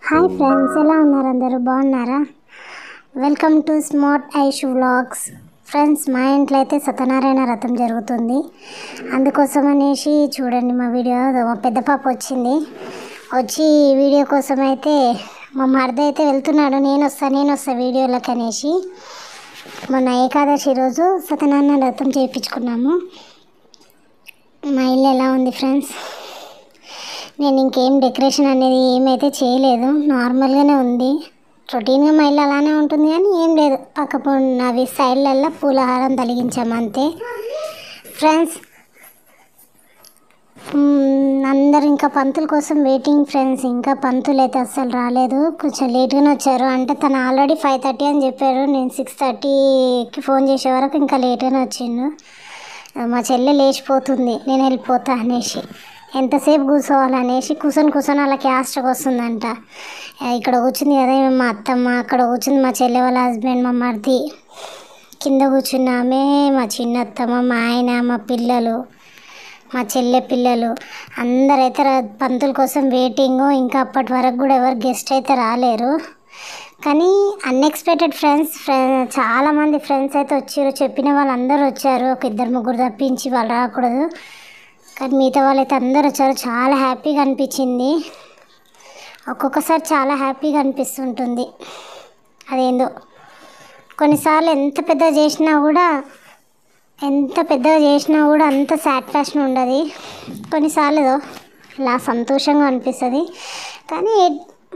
Hi friends, ఎలా ఉన్నారు? అందరూ బాగున్నారా? Welcome to smart Aish vlogs. Friends, మా ఇంట్లో అయితే సత్యనారాయణ వ్రతం జరుగుతుంది. అందుకోసం అనేసి చూడండి మా వీడియో. మా పెద్ద పాప వచ్చి వీడియో కోసం అయితే మా మరిది అయితే వెళ్తున్నాడు. నేను వస్తా వీడియోలకు అనేసి. మొన్న ఏకాదశి రోజు సత్యనారాయణ వ్రతం చేయించుకున్నాము. మా ఇల్లు ఎలా ఉంది ఫ్రెండ్స్? నేను ఇంకేం డెకరేషన్ అనేది ఏమైతే చేయలేదు, నార్మల్గానే ఉంది. రొటీన్గా మా ఇల్లు అలానే ఉంటుంది కానీ ఏం లేదు. అవి సైడ్లల్లో పూలహారం తొలగించాము అంతే. ఫ్రెండ్స్, అందరు ఇంకా పంతుల కోసం వెయిటింగ్ ఫ్రెండ్స్. ఇంకా పంతులు అయితే అస్సలు రాలేదు, కొంచెం లేట్గానే వచ్చారు. అంటే తను ఆల్రెడీ 5:30 అని చెప్పారు. నేను 6:30కి ఫోన్ చేసే వరకు ఇంకా లేట్గానే వచ్చిండు. మా చెల్లె లేచిపోతుంది నేను వెళ్ళిపోతా అనేసి. ఎంతసేపు కూర్చోవాలనేసి కూర్చొని అలా క్యాస్ట్కి వస్తుందంట. ఇక్కడ కూర్చుంది కదా మా అత్తమ్మ, అక్కడ కూర్చుంది మా చెల్లె వాళ్ళ హస్బెండ్, మా మరిది. కింద కూర్చున్నామే మా చిన్నత్తమ్మ, మా ఆయన, మా పిల్లలు, మా చెల్లె పిల్లలు అందరైతే పంతుల కోసం వెయిటింగు. ఇంకా అప్పటి వరకు కూడా ఎవరు గెస్ట్ అయితే రాలేరు. కానీ అన్ఎక్స్పెక్టెడ్ ఫ్రెండ్స్, చాలామంది ఫ్రెండ్స్ అయితే వచ్చారు. చెప్పిన వాళ్ళందరూ వచ్చారు, ఒక 2-3 తప్పించి వాళ్ళు రాకూడదు. కానీ మిగతా వాళ్ళైతే అందరూ వచ్చారు. చాలా హ్యాపీగా అనిపించింది. ఒక్కొక్కసారి చాలా హ్యాపీగా అనిపిస్తుంటుంది. అదేందో కొన్నిసార్లు ఎంత పెద్దగా చేసినా కూడా అంత సాటిస్ఫాక్షన్ ఉండదు. కొన్నిసార్లు ఇలా సంతోషంగా అనిపిస్తుంది. కానీ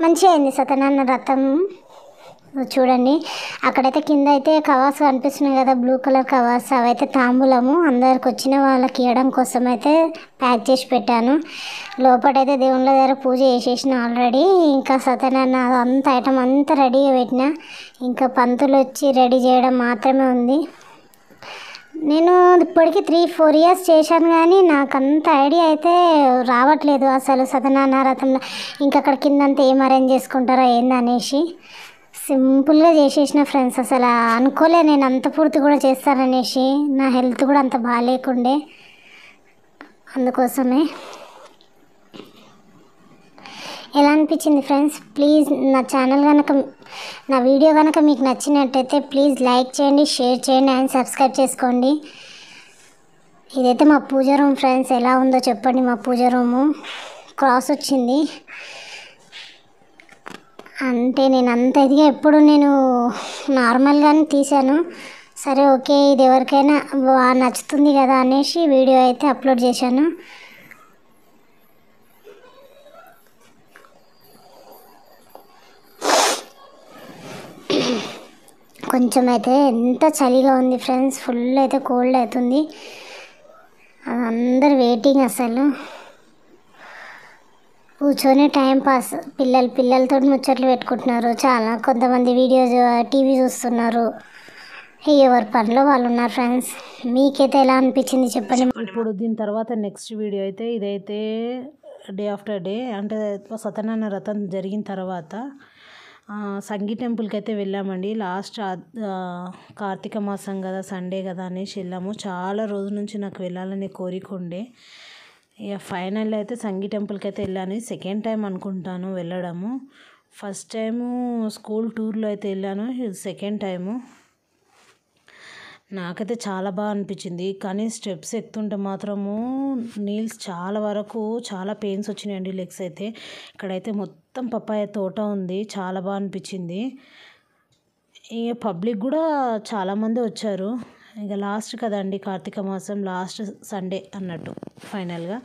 మంచిగా అయింది సత్యనారాయణ వ్రతం. చూడండి, అక్కడైతే కింద అయితే కవర్స్ కనిపిస్తున్నాయి కదా, బ్లూ కలర్ కవర్స్. అవైతే తాంబూలము అందరికి వచ్చిన వాళ్ళకి ఇవ్వడం కోసం అయితే ప్యాక్ చేసి పెట్టాను. లోపలైతే దేవుళ్ళ దగ్గర పూజ చేసేసిన ఆల్రెడీ. ఇంకా సత్యనారాయణ అంత ఐటమ్ అంతా రెడీగా పెట్టిన. ఇంకా పంతులు వచ్చి రెడీ చేయడం మాత్రమే ఉంది. నేను ఇప్పటికీ 3-4 ఇయర్స్ చేశాను కానీ నాకు అంత ఐడియా అయితే రావట్లేదు అసలు సత్యనారాయణ వ్రతంలో. ఇంకా అక్కడ కిందంతా ఏం అరేంజ్ చేసుకుంటారో ఏందనేసి సింపుల్గా చేసేసిన ఫ్రెండ్స్. అసలు అనుకోలే నేను అంత పూర్తి కూడా చేస్తాననేసి. నా హెల్త్ కూడా అంత బాగాలేకుండే, అందుకోసమే. ఎలా అనిపించింది ఫ్రెండ్స్? ప్లీజ్ నా వీడియో కనుక మీకు నచ్చినట్టయితే ప్లీజ్ లైక్ చేయండి, షేర్ చేయండి అండ్ సబ్స్క్రైబ్ చేసుకోండి. ఇదైతే మా పూజ రూమ్ ఫ్రెండ్స్. ఎలా ఉందో చెప్పండి. మా పూజ రూము క్రాస్ వచ్చింది. అంటే నేను అంత ఇదిగా ఎప్పుడు నేను నార్మల్గానే తీశాను. సరే ఓకే, ఇది ఎవరికైనా నచ్చుతుంది కదా అనేసి వీడియో అయితే అప్లోడ్ చేశాను. కొంచెం అయితే ఎంత చలిగా ఉంది ఫ్రెండ్స్, ఫుల్ అయితే కోల్డ్ అవుతుంది. అందరు వెయిటింగ్. అసలు కూర్చొని టైంపాస్. పిల్లలతో ముచ్చట్లు పెట్టుకుంటున్నారు. కొంతమంది టీవీ చూస్తున్నారు. ఎవరి పనిలో వాళ్ళు ఉన్నారు ఫ్రెండ్స్. మీకైతే ఎలా అనిపించింది చెప్పండి. ఇప్పుడు దీని తర్వాత నెక్స్ట్ వీడియో అయితే ఇదైతే డే ఆఫ్టర్ డే, అంటే సత్యనారాయణ వ్రతం జరిగిన తర్వాత సంగీ టెంపుల్కి అయితే వెళ్ళామండి. లాస్ట్ కార్తీక మాసం కదా, సండే కదా అనేసి వెళ్ళాము. చాలా రోజుల నుంచి నాకు వెళ్ళాలని కోరిక ఉండే. ఇక ఫైనల్ అయితే సంగీ టెంపుల్కి అయితే వెళ్ళాను. సెకండ్ టైం అనుకుంటాను వెళ్ళడము. ఫస్ట్ టైము స్కూల్ టూర్లో అయితే వెళ్ళాను, ఇది సెకండ్ టైము. నాకైతే చాలా బాగా అనిపించింది. కానీ స్టెప్స్ ఎక్కుతుంటే మాత్రము నీల్స్ చాలా పెయిన్స్ వచ్చినాయండి లెగ్స్ అయితే. ఇక్కడైతే మొత్తం పపాయ తోట ఉంది, చాలా బాగా అనిపించింది. ఇక పబ్లిక్ కూడా చాలామంది వచ్చారు. ఇక లాస్ట్ కదండి కార్తీక మాసం, లాస్ట్ సండే అన్నట్టు ఫైనల్గా.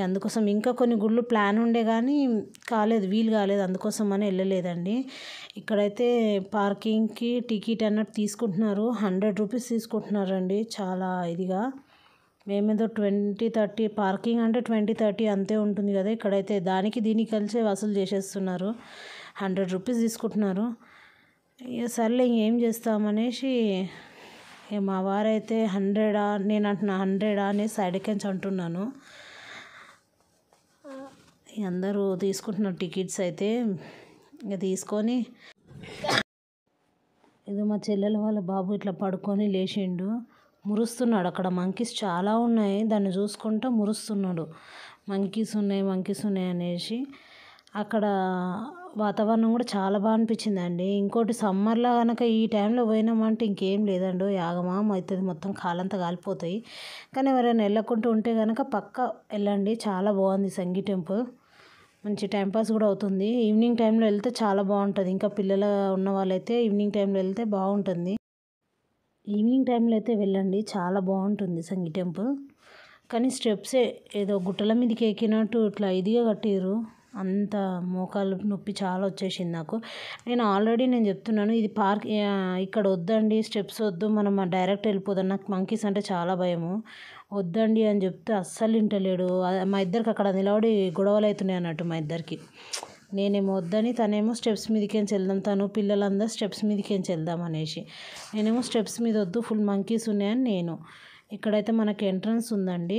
అందుకోసం ఇంకా కొన్ని గుళ్ళు ప్లాన్ ఉండే కానీ వీలు కాలేదు, అందుకోసం అని వెళ్ళలేదండి. ఇక్కడైతే పార్కింగ్కి టికెట్ అన్నట్టు తీసుకుంటున్నారు. 100 రూపీస్ తీసుకుంటున్నారండి, చాలా ఇదిగా. మేమేదో 20-30 పార్కింగ్ అంటే 20-30 అంతే ఉంటుంది కదా. ఇక్కడైతే దీనికి కలిసే వసూలు చేసేస్తున్నారు. 100 రూపీస్ తీసుకుంటున్నారు. ఇక సర్లే ఇంకేం చేస్తామనేసి మా వారైతే 100 నేను అంటున్నా 100 అని సైడ్కించి అంటున్నాను. అందరూ తీసుకుంటున్నారు టికెట్స్ అయితే. ఇక తీసుకొని ఇది మా చెల్లెల వాళ్ళ బాబు ఇట్లా పడుకొని లేచిండు, మురుస్తున్నాడు. అక్కడ మంకీస్ చాలా ఉన్నాయి, దాన్ని చూసుకుంటూ మురుస్తున్నాడు. మంకీస్ ఉన్నాయి అనేసి. అక్కడ వాతావరణం కూడా చాలా బాగా అనిపించిందండి. ఇంకోటి సమ్మర్లో కనుక ఈ టైంలో పోయినామంటే ఇంకేం లేదండి, ఆగమాగం అవుతుంది, మొత్తం కాలంతా కాలిపోతాయి. కానీ ఎవరైనా వెళ్ళకుంటూ ఉంటే కనుక పక్కా వెళ్ళండి, చాలా బాగుంది సంగీ టెంపుల్. మంచి టైంపాస్ కూడా అవుతుంది. ఈవినింగ్ టైంలో వెళ్తే చాలా బాగుంటుంది. ఇంకా పిల్లలు ఉన్న వాళ్ళైతే ఈవినింగ్ టైంలో వెళ్తే బాగుంటుంది. ఈవినింగ్ టైంలో అయితే వెళ్ళండి, చాలా బాగుంటుంది సంగీ టెంపుల్. కానీ స్టెప్సే ఏదో గుట్టల మీదకి ఎక్కినట్టు ఇట్లా ఇదిగా కట్టిర్రు. అంత మోకాలు నొప్పి చాలా వచ్చేసింది నాకు. నేను చెప్తున్నాను, ఇది పార్క్ ఇక్కడ వద్దండి, స్టెప్స్ వద్దు, మనం డైరెక్ట్ వెళ్ళిపోదాం, నాకు మంకీస్ అంటే చాలా భయము, వద్దండి అని చెప్తే అస్సలు వింటలేడు. మా ఇద్దరికి అక్కడ నిలబడి గొడవలు అవుతున్నాయి అన్నట్టు మా ఇద్దరికి. నేనేమో వద్దని, తనేమో స్టెప్స్ మీదకేంచి వెళ్దాం, తను పిల్లలందరూ స్టెప్స్ మీదకేంచి వెళ్దాం అనేసి, నేనేమో స్టెప్స్ మీద వద్దు, ఫుల్ మంకీస్ ఉన్నాయని నేను. ఇక్కడైతే మనకి ఎంట్రన్స్ ఉందండి,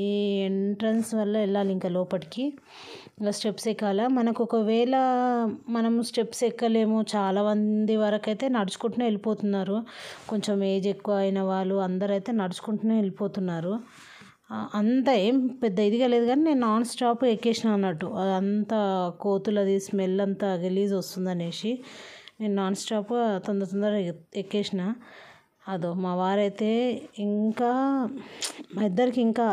ఈ ఎంట్రన్స్ వల్ల వెళ్ళాలి ఇంకా లోపలికి. ఇంకా స్టెప్స్ ఎక్కాల. మనకు ఒకవేళ మనం స్టెప్స్ ఎక్కలేము, చాలా మంది వరకు అయితే నడుచుకుంటూనే వెళ్ళిపోతున్నారు. కొంచెం ఏజ్ ఎక్కువ అయిన వాళ్ళు అందరైతే నడుచుకుంటూనే వెళ్ళిపోతున్నారు. అంత ఏం పెద్ద ఇదిగా లేదు, కానీ నేను నాన్ స్టాప్ ఎక్కేసిన అన్నట్టు. అదంతా కోతులది స్మెల్ అంతా గలీజ్ వస్తుంది అనేసి నేను నాన్ స్టాప్ తొందరగా ఎక్కేసిన. అదో మా వారైతే ఇంకా మా ఇద్దరికి ఇంకా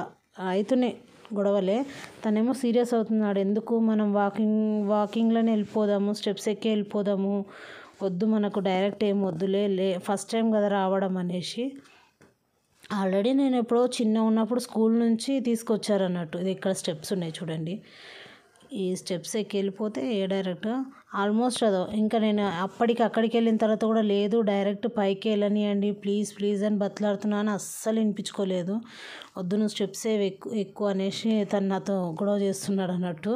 అవుతున్నాయి గొడవలే. తనేమో సీరియస్ అవుతున్నాడు, ఎందుకు మనం వాకింగ్లోనే వెళ్ళిపోదాము, స్టెప్స్ ఎక్కి వెళ్ళిపోదాము, వద్దు మనకు డైరెక్ట్ ఏం వద్దులే, ఫస్ట్ టైం కదా రావడం అనేసి. ఆల్రెడీ నేను ఎప్పుడో చిన్న ఉన్నప్పుడు స్కూల్ నుంచి తీసుకొచ్చారు అన్నట్టు. ఇది ఇక్కడ స్టెప్స్ ఉన్నాయి చూడండి, ఈ స్టెప్స్ ఎక్కి వెళ్ళిపోతే డైరెక్ట్గా ఆల్మోస్ట్ అదో. ఇంకా నేను అక్కడికి వెళ్ళిన తర్వాత కూడా లేదు, డైరెక్ట్ పైకి వెళ్ళనియండి ప్లీజ్ ప్లీజ్ అని బతలాడుతున్నాను, అస్సలు వినిపించుకోలేదు. వద్దు నువ్వు స్టెప్స్ ఎక్కువ అనేసి తను నాతో గొడవ చేస్తున్నాడు అన్నట్టు.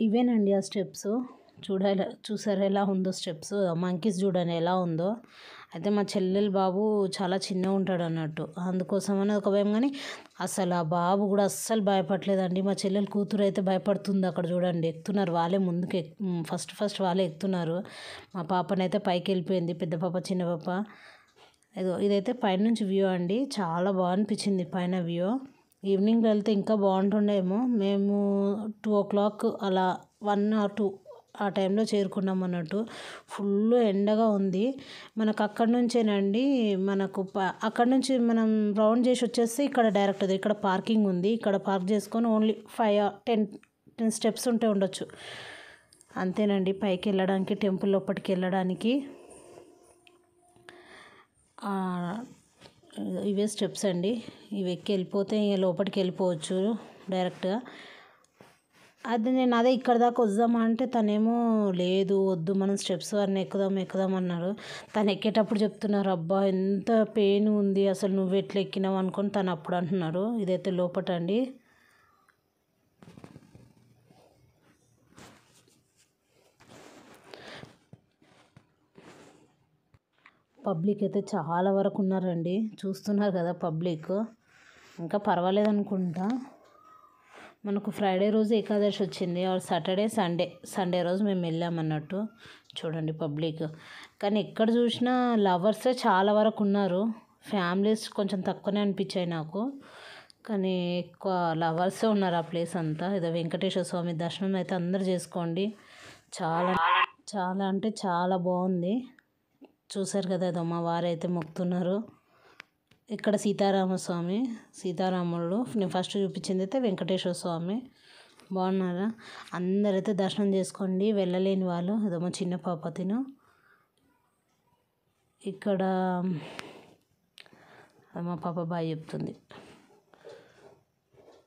ఇవేనండి ఆ స్టెప్స్. చూసారా ఎలా ఉందో స్టెప్స్, మంకీస్ చూడండి ఎలా ఉందో. అయితే మా చెల్లెలు బాబు చాలా చిన్నగా ఉంటాడు అన్నట్టు, అందుకోసమని ఒక భయం. కానీ అసలు ఆ బాబు కూడా అస్సలు భయపడలేదండి. మా చెల్లెలు కూతురు అయితే భయపడుతుంది. అక్కడ చూడండి ఎక్కుతున్నారు వాళ్ళే, ముందుకు ఫస్ట్ వాళ్ళే ఎక్కుతున్నారు. మా పాపనైతే పైకి వెళ్ళిపోయింది, పెద్ద పాప చిన్న పాప. ఇదైతే పైనుంచి వ్యూ అండి, చాలా బాగా అనిపించింది పైన వ్యూ. ఈవినింగ్ వెళ్తే ఇంకా బాగుంటుండేమో. మేము 2 o'clock అలా 1 or 2 ఆ టైంలో చేరుకున్నాం అన్నట్టు. ఫుల్ ఎండగా ఉంది. మనకు అక్కడ నుంచేనండి, మనకు అక్కడ నుంచి మనం రౌండ్ చేసి వచ్చేస్తే ఇక్కడ డైరెక్ట్ ఇక్కడ పార్కింగ్ ఉంది, ఇక్కడ పార్క్ చేసుకొని ఓన్లీ 5 or 10 స్టెప్స్ ఉంటే ఉండొచ్చు అంతేనండి పైకి వెళ్ళడానికి, టెంపుల్ లోపలికి వెళ్ళడానికి. ఇవే స్టెప్స్ అండి, ఇవి ఎక్కి వెళ్ళిపోతే లోపలికి వెళ్ళిపోవచ్చు డైరెక్ట్గా. నేను అదే ఇక్కడ దాకా వద్దామా అంటే తనేమో లేదు వద్దు, మనం స్టెప్స్ అన్నీ ఎక్కుదాం అన్నారు. తను ఎక్కేటప్పుడు చెప్తున్నారు, అబ్బా ఎంత పెయిన్ ఉంది అసలు, నువ్వు ఎట్లా ఎక్కినావు అనుకొని తను అప్పుడు అంటున్నారు. ఇదైతే లోపట అండి. పబ్లిక్ అయితే చాలా వరకు ఉన్నారండి, చూస్తున్నారు కదా పబ్లిక్. ఇంకా పర్వాలేదు అనుకుంటా. మనకు ఫ్రైడే రోజు ఏకాదశి వచ్చింది, సాటర్డే సండే రోజు మేము వెళ్ళామన్నట్టు. చూడండి పబ్లిక్. కానీ ఎక్కడ చూసినా లవర్సే చాలా వరకు ఉన్నారు, ఫ్యామిలీస్ కొంచెం తక్కువనే అనిపించాయి నాకు. కానీ ఎక్కువ లవర్సే ఉన్నారు ఆ ప్లేస్ అంతా. ఏదో వెంకటేశ్వర స్వామి దర్శనం అయితే అందరూ చేసుకోండి, చాలా అంటే చాలా బాగుంది. చూసారు కదా, ఏదో మా వారైతే మొక్కుతున్నారు. ఇక్కడ సీతారాముడు. నేను ఫస్ట్ చూపించింది అయితే వెంకటేశ్వర స్వామి. బాగున్నారా? అందరైతే దర్శనం చేసుకోండి, వెళ్ళలేని వాళ్ళు. ఏదో మా చిన్న పాప తిను ఇక్కడ మా పాప బాయ్ చెప్తుంది,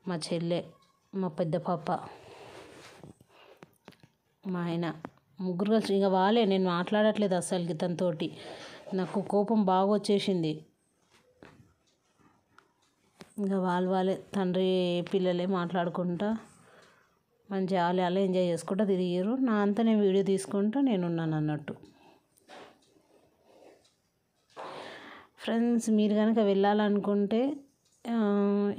మా చెల్లె, మా పెద్ద పాప, మా ఆయన, ముగ్గురు కలిసి. ఇక వాళ్ళే, నేను మాట్లాడట్లేదు అసలుకి తనతోటి, నాకు కోపం బాగా వచ్చేసింది. ఇంకా వాళ్ళే తండ్రి పిల్లలే మాట్లాడుకుంటా మంచిగా అలా ఎంజాయ్ చేసుకుంటూ తిరిగారు. నా అంతా నేను వీడియో తీసుకుంటూ నేనున్నాను అన్నట్టు. ఫ్రెండ్స్, మీరు కనుక వెళ్ళాలనుకుంటే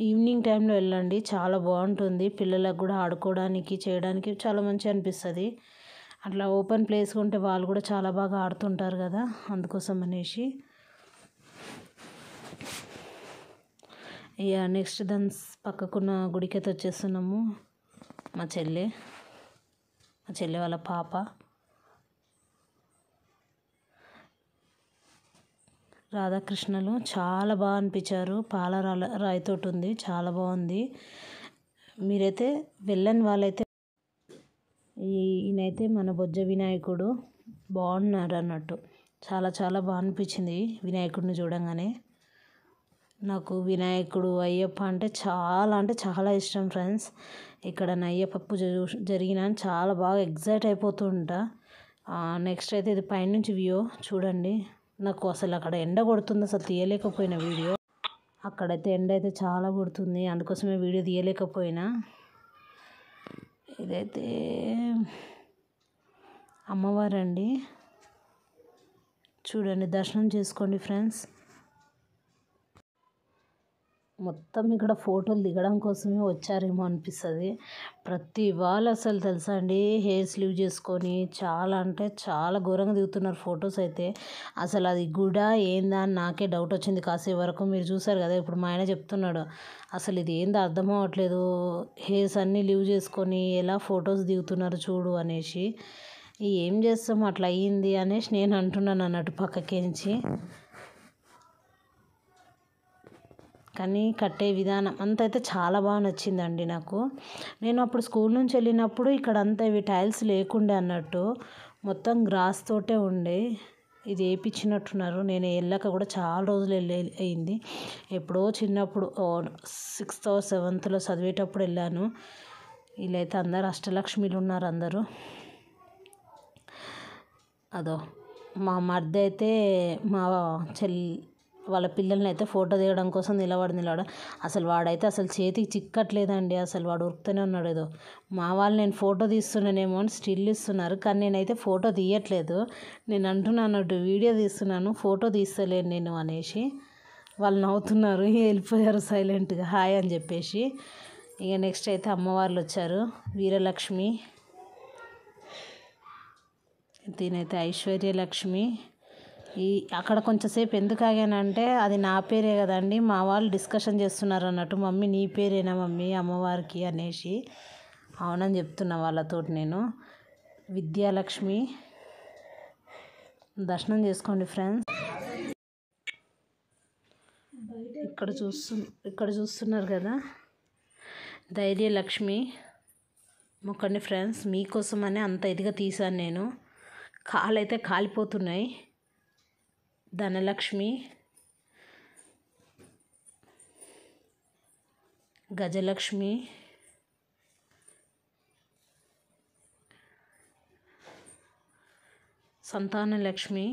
ఈవినింగ్ టైంలో వెళ్ళండి, చాలా బాగుంటుంది. పిల్లలకు కూడా ఆడుకోవడానికి చేయడానికి చాలా మంచిగా అనిపిస్తుంది. అట్లా ఓపెన్ ప్లేస్ ఉంటే వాళ్ళు కూడా చాలా బాగా ఆడుతుంటారు కదా, అందుకోసం అనేసి. ఇక నెక్స్ట్ దాని పక్కకున్న గుడికైతే వచ్చేస్తున్నాము. మా చెల్లె వాళ్ళ పాప రాధాకృష్ణలు చాలా బాగా అనిపించారు. పాల రాయితోటి ఉంది, చాలా బాగుంది. మీరైతే వెళ్ళని వాళ్ళైతే ఈయనైతే మన బొజ్జ వినాయకుడు బాగున్నారు అన్నట్టు. చాలా చాలా బాగా అనిపించింది వినాయకుడిని చూడంగానే. నాకు వినాయకుడు అయ్యప్ప అంటే చాలా ఇష్టం ఫ్రెండ్స్. ఇక్కడ అయ్యప్ప పూజ జరిగిన చాలా బాగా ఎగ్జైట్ అయిపోతూ ఉంటా. నెక్స్ట్ అయితే ఇది పైనుంచి వ్యూ చూడండి. నాకు అసలు అక్కడ ఎండ కొడుతుంది, అసలు తీయలేకపోయినా వీడియో. అక్కడైతే ఎండ అయితే చాలా కొడుతుంది, అందుకోసమే వీడియో తీయలేకపోయినా. ఇదైతే అమ్మవారండి, చూడండి, దర్శనం చేసుకోండి ఫ్రెండ్స్. మొత్తం ఇక్కడ ఫోటోలు దిగడం కోసమే వచ్చారేమో అనిపిస్తుంది. ప్రతి వాళ్ళు అసలు తెలుసా అండి హెయిర్ స్లీవ్ చేసుకొని చాలా అంటే చాలా ఘోరంగా దిగుతున్నారు ఫొటోస్ అయితే. అసలు అది గుడా ఏందా అని నాకే డౌట్ వచ్చింది కాసేపు వరకు. మీరు చూసారు కదా, ఇప్పుడు మా ఆయన చెప్తున్నాడు అసలు ఇది ఏందో అర్థం అవ్వట్లేదు, హెయిర్స్ అన్నీ లీవ్ చేసుకొని ఎలా ఫొటోస్ దిగుతున్నారు చూడు అనేసి. ఏం చేస్తాం, అట్లా అయ్యింది అనేసి నేను అంటున్నాను అన్నట్టు పక్కకించి. కానీ కట్టే విధానం అంతా అయితే చాలా బాగా నచ్చిందండి నాకు. నేను అప్పుడు స్కూల్ నుంచి వెళ్ళినప్పుడు ఇక్కడ అంతా ఇవి టైల్స్ లేకుండే అన్నట్టు, మొత్తం గ్రాస్ తోటే ఉండే. ఇది వేయించినట్టున్నారు. నేను వెళ్ళాక కూడా చాలా రోజులు అయింది. ఎప్పుడో చిన్నప్పుడు 6th or 7thలో చదివేటప్పుడు వెళ్ళాను. వీళ్ళైతే అందరు అష్టలక్ష్మిలు ఉన్నారు అందరూ. అదో మా మరిది అయితే మా వాళ్ళ పిల్లల్ని అయితే ఫోటో దిగడం కోసం నిలబడి అసలు వాడైతే అసలు చేతికి చిక్కట్లేదండి. అసలు వాడు ఉరుకుతూనే ఉన్నాడు. ఏదో మా వాళ్ళు నేను ఫోటో తీస్తున్నానేమో అని స్టిల్ ఇస్తున్నారు, కానీ నేనైతే ఫోటో తీయట్లేదు. నేను అంటున్నాను వీడియో తీస్తున్నాను, ఫోటో తీస్తలేను నేను అనేసి. వాళ్ళు నవ్వుతున్నారు, వెళ్ళిపోయారు సైలెంట్గా హాయ్ అని చెప్పేసి. ఇక నెక్స్ట్ అయితే అమ్మవార్లు వచ్చారు. వీరలక్ష్మి, దీనైతే ఐశ్వర్యలక్ష్మి. అక్కడ కొంచెంసేపు ఎందుకు ఆగానంటే అది నా పేరే కదండి, మా వాళ్ళు డిస్కషన్ చేస్తున్నారు అన్నట్టు. మమ్మీ నీ పేరేనా మమ్మీ అమ్మవారికి అనేసి. అవునని చెప్తున్నా వాళ్ళతోటి నేను. విద్యాలక్ష్మి, దర్శనం చేసుకోండి ఫ్రెండ్స్. ఇక్కడ చూస్తున్నారు కదా, ధైర్యలక్ష్మి మొక్కండి ఫ్రెండ్స్. మీకోసమనే అంత ఇదిగా తీసాను నేను, కాళ్ళైతే కాలిపోతున్నాయి. ధనలక్ష్మి, గజలక్ష్మి, సంతానలక్ష్మి.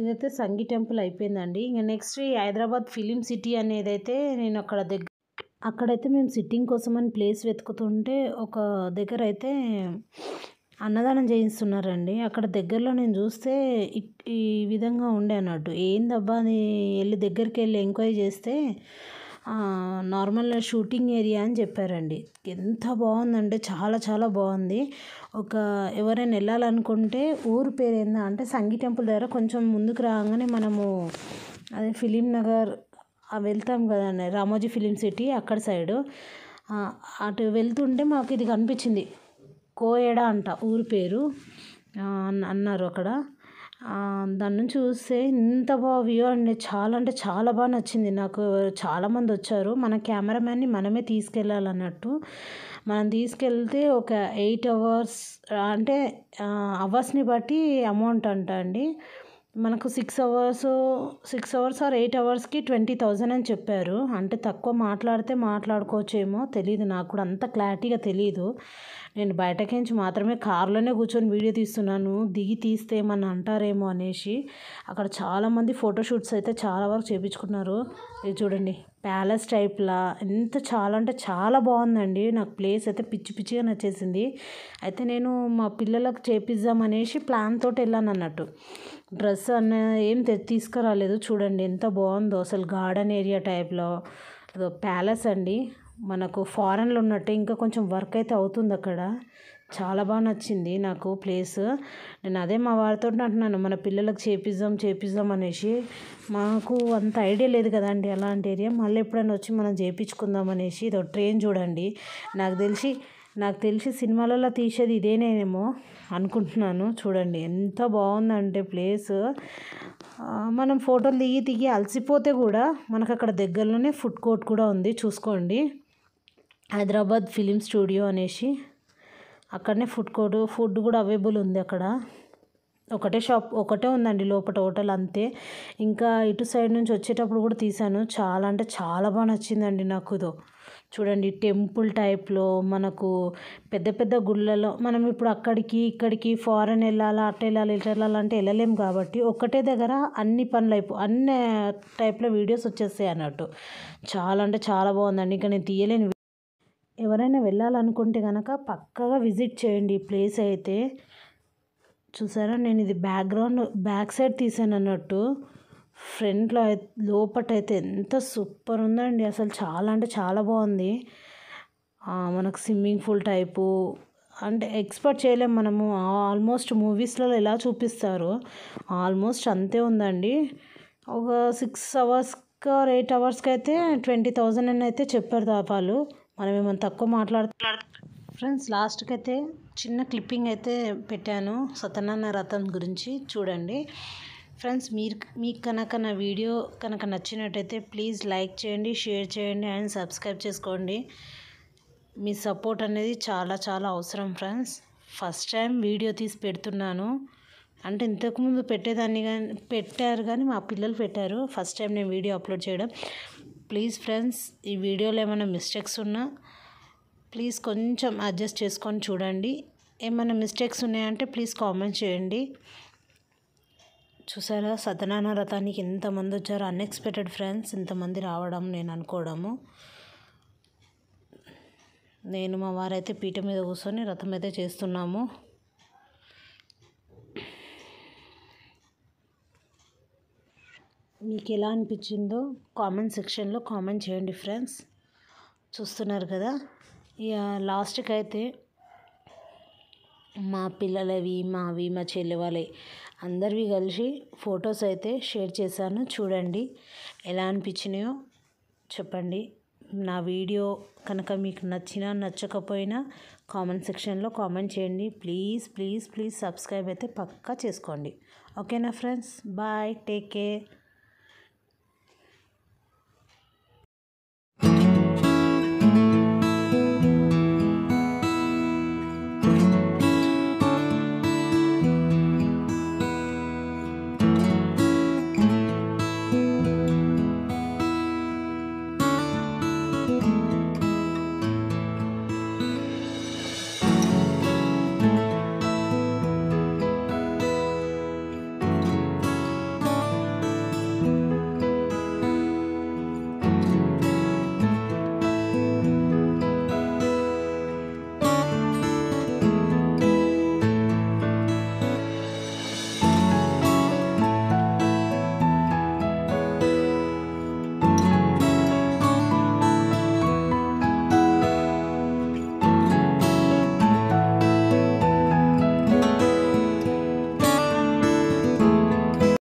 ఇదైతే సంగీ టెంపుల్ అయిపోయిందండి. ఇంకా నెక్స్ట్ హైదరాబాద్ ఫిలిం సిటీ అనేది అయితే నేను అక్కడైతే మేము సిట్టింగ్ కోసం అని ప్లేస్ వెతుకుతుంటే ఒక దగ్గర అయితే అన్నదానం చేయిస్తున్నారండి. అక్కడ దగ్గరలో నేను చూస్తే ఈ విధంగా ఉండే అన్నట్టు. ఏందబ్బా అని దగ్గరికి వెళ్ళి ఎంక్వైరీ చేస్తే నార్మల్ షూటింగ్ ఏరియా అని చెప్పారండి. ఎంత బాగుందంటే చాలా చాలా బాగుంది. ఎవరైనా వెళ్ళాలనుకుంటే ఊరు పేరు ఏందా అంటే సంగీ టెంపుల్ దగ్గర కొంచెం ముందుకు రాగానే మనము అదే ఫిలిం నగర్ వెళ్తాం కదండి, రామోజీ ఫిలిం సిటీ అక్కడ సైడు అటు వెళ్తుంటే మాకు ఇది కనిపించింది. కోయేడా అంట ఊరి పేరు అన్నారు అక్కడ. దాని నుంచి చూస్తే ఇంత బాగా వ్యూ అండి, చాలా అంటే చాలా బాగా నచ్చింది నాకు. చాలామంది వచ్చారు. మన కెమెరామ్యాన్ని మనమే తీసుకెళ్ళాలన్నట్టు. మనం తీసుకెళ్తే ఒక 8 hours అంటే అవర్స్ని బట్టి అమౌంట్ అంట అండి. మనకు 6 hours or 8 hours-కి 20,000 అని చెప్పారు. అంటే తక్కువ మాట్లాడితే మాట్లాడుకోవచ్చేమో తెలియదు, నాకు కూడా అంత క్లారిటీగా తెలియదు. నేను బయటకించి మాత్రమే కార్లోనే కూర్చొని వీడియో తీస్తున్నాను, దిగి తీస్తే ఏమన్నా అంటారేమో అనేసి. అక్కడ చాలామంది ఫోటోషూట్స్ అయితే చాలా వరకు చేయించుకున్నారు. ఇది చూడండి, ప్యాలెస్ టైప్లా చాలా అంటే చాలా బాగుందండి. నాకు ప్లేస్ అయితే పిచ్చి పిచ్చిగా నచ్చేసింది. అయితే నేను మా పిల్లలకు చేపిద్దాం అనేసి ప్లాన్ తోటి వెళ్ళాను అన్నట్టు. డ్రెస్ ఏం తీసుకురాలేదు. చూడండి ఎంత బాగుందో అసలు, గార్డెన్ ఏరియా టైప్లో. అదో ప్యాలెస్ అండి, మనకు ఫారెన్లో ఉన్నట్టే. ఇంకా కొంచెం వర్క్ అయితే అవుతుంది అక్కడ, చాలా బాగా నచ్చింది నాకు ప్లేస్. నేను అదే మా వారితో అంటున్నాను, మన పిల్లలకు చేపిద్దాం అనేసి. మాకు అంత ఐడియా లేదు కదండి అలాంటి ఏరియా. మళ్ళీ ఎప్పుడైనా వచ్చి మనం చేయించుకుందాం అనేసి. ఇదో ట్రైన్ చూడండి. నాకు తెలిసి సినిమాలలో తీసేది ఇదేనేమో అనుకుంటున్నాను. చూడండి ఎంత బాగుందంటే ప్లేస్. మనం ఫోటోలు దిగి అలసిపోతే కూడా మనకు అక్కడ దగ్గరలోనే ఫుడ్ కోర్ట్ కూడా ఉంది, చూసుకోండి. హైదరాబాద్ ఫిలిం స్టూడియో అనేసి అక్కడనే ఫుడ్ కూడా అవైలబుల్ ఉంది అక్కడ. ఒకటే ఉందండి లోపల హోటల్ అంతే. ఇంకా ఇటు సైడ్ నుంచి వచ్చేటప్పుడు కూడా తీసాను. చాలా అంటే చాలా బాగా నచ్చిందండి నాకు. చూడండి టెంపుల్ టైప్లో మనకు పెద్ద పెద్ద గుళ్ళలో మనం ఇప్పుడు ఇక్కడికి ఫారెన్ వెళ్ళాలా, అటు వెళ్ళాలి, ఇటు వెళ్ళాలంటే వెళ్ళలేం కాబట్టి ఒక్కటే దగ్గర అన్ని టైప్లో వీడియోస్ వచ్చేస్తాయి అన్నట్టు. చాలా అంటే చాలా బాగుందండి. ఇంకా నేను తీయలేను. ఎవరైనా వెళ్ళాలనుకుంటే కనుక పక్కాగా విజిట్ చేయండి ఈ ప్లేస్ అయితే. చూసారా, నేను ఇది బ్యాక్ సైడ్ తీసాను అన్నట్టు. ఫ్రంట్లో లోపటైతే ఎంత సూపర్ ఉందండి అసలు. చాలా అంటే చాలా బాగుంది. మనకు స్విమ్మింగ్ పూల్ టైపు అంటే ఎక్స్పెక్ట్ చేయలేం మనము. ఆల్మోస్ట్ మూవీస్లలో ఎలా చూపిస్తారో ఆల్మోస్ట్ అంతే ఉందండి. ఒక 6 అవర్స్కి ఆర్ 8 అవర్స్కి అయితే 20,000 అని అయితే చెప్పారు వాళ్ళు. మనం ఏమైనా తక్కువ ఫ్రెండ్స్, లాస్ట్కి అయితే చిన్న క్లిప్పింగ్ అయితే పెట్టాను సత్యనారాయణ రథం గురించి, చూడండి. ఫ్రెండ్స్, మీకు కనుక నా వీడియో కనుక నచ్చినట్టయితే ప్లీజ్ లైక్ చేయండి, షేర్ చేయండి అండ్ సబ్స్క్రైబ్ చేసుకోండి. మీ సపోర్ట్ అనేది చాలా చాలా అవసరం ఫ్రెండ్స్. ఫస్ట్ టైం వీడియో తీసి పెడుతున్నాను. అంటే ఇంతకుముందు పెట్టారు కానీ మా పిల్లలు పెట్టారు. ఫస్ట్ టైం నేను వీడియో అప్లోడ్ చేయడం. ప్లీజ్ ఫ్రెండ్స్, ఈ వీడియోలో ఏమైనా మిస్టేక్స్ ఉన్నా ప్లీజ్ కొంచెం అడ్జస్ట్ చేసుకొని చూడండి. ఏమైనా మిస్టేక్స్ ఉన్నాయంటే ప్లీజ్ కామెంట్ చేయండి. చూసారా, సత్యనారాయణ రథానికి ఎంతమంది వచ్చారో. అన్ఎక్స్పెక్టెడ్ ఫ్రెండ్స్, ఇంతమంది రావడం నేను అనుకోవడము. నేను మా వారైతే పీట మీద కూర్చొని రథం అయితే చేస్తున్నాము. మీకు ఎలా అనిపించిందో కామెంట్ సెక్షన్లో కామెంట్ చేయండి ఫ్రెండ్స్. చూస్తున్నారు కదా, ఇక లాస్ట్కి అయితే మా పిల్లలవి, మావి, మా చెల్లి వాళ్ళవి అందరివి కలిసి ఫొటోస్ అయితే షేర్ చేశాను. చూడండి ఎలా అనిపించినాయో చెప్పండి. నా వీడియో కనుక మీకు నచ్చినా నచ్చకపోయినా కామెంట్ సెక్షన్లో కామెంట్ చేయండి. ప్లీజ్ సబ్స్క్రైబ్ అయితే పక్కా చేసుకోండి. ఓకేనా ఫ్రెండ్స్, బాయ్, టేక్ కేర్.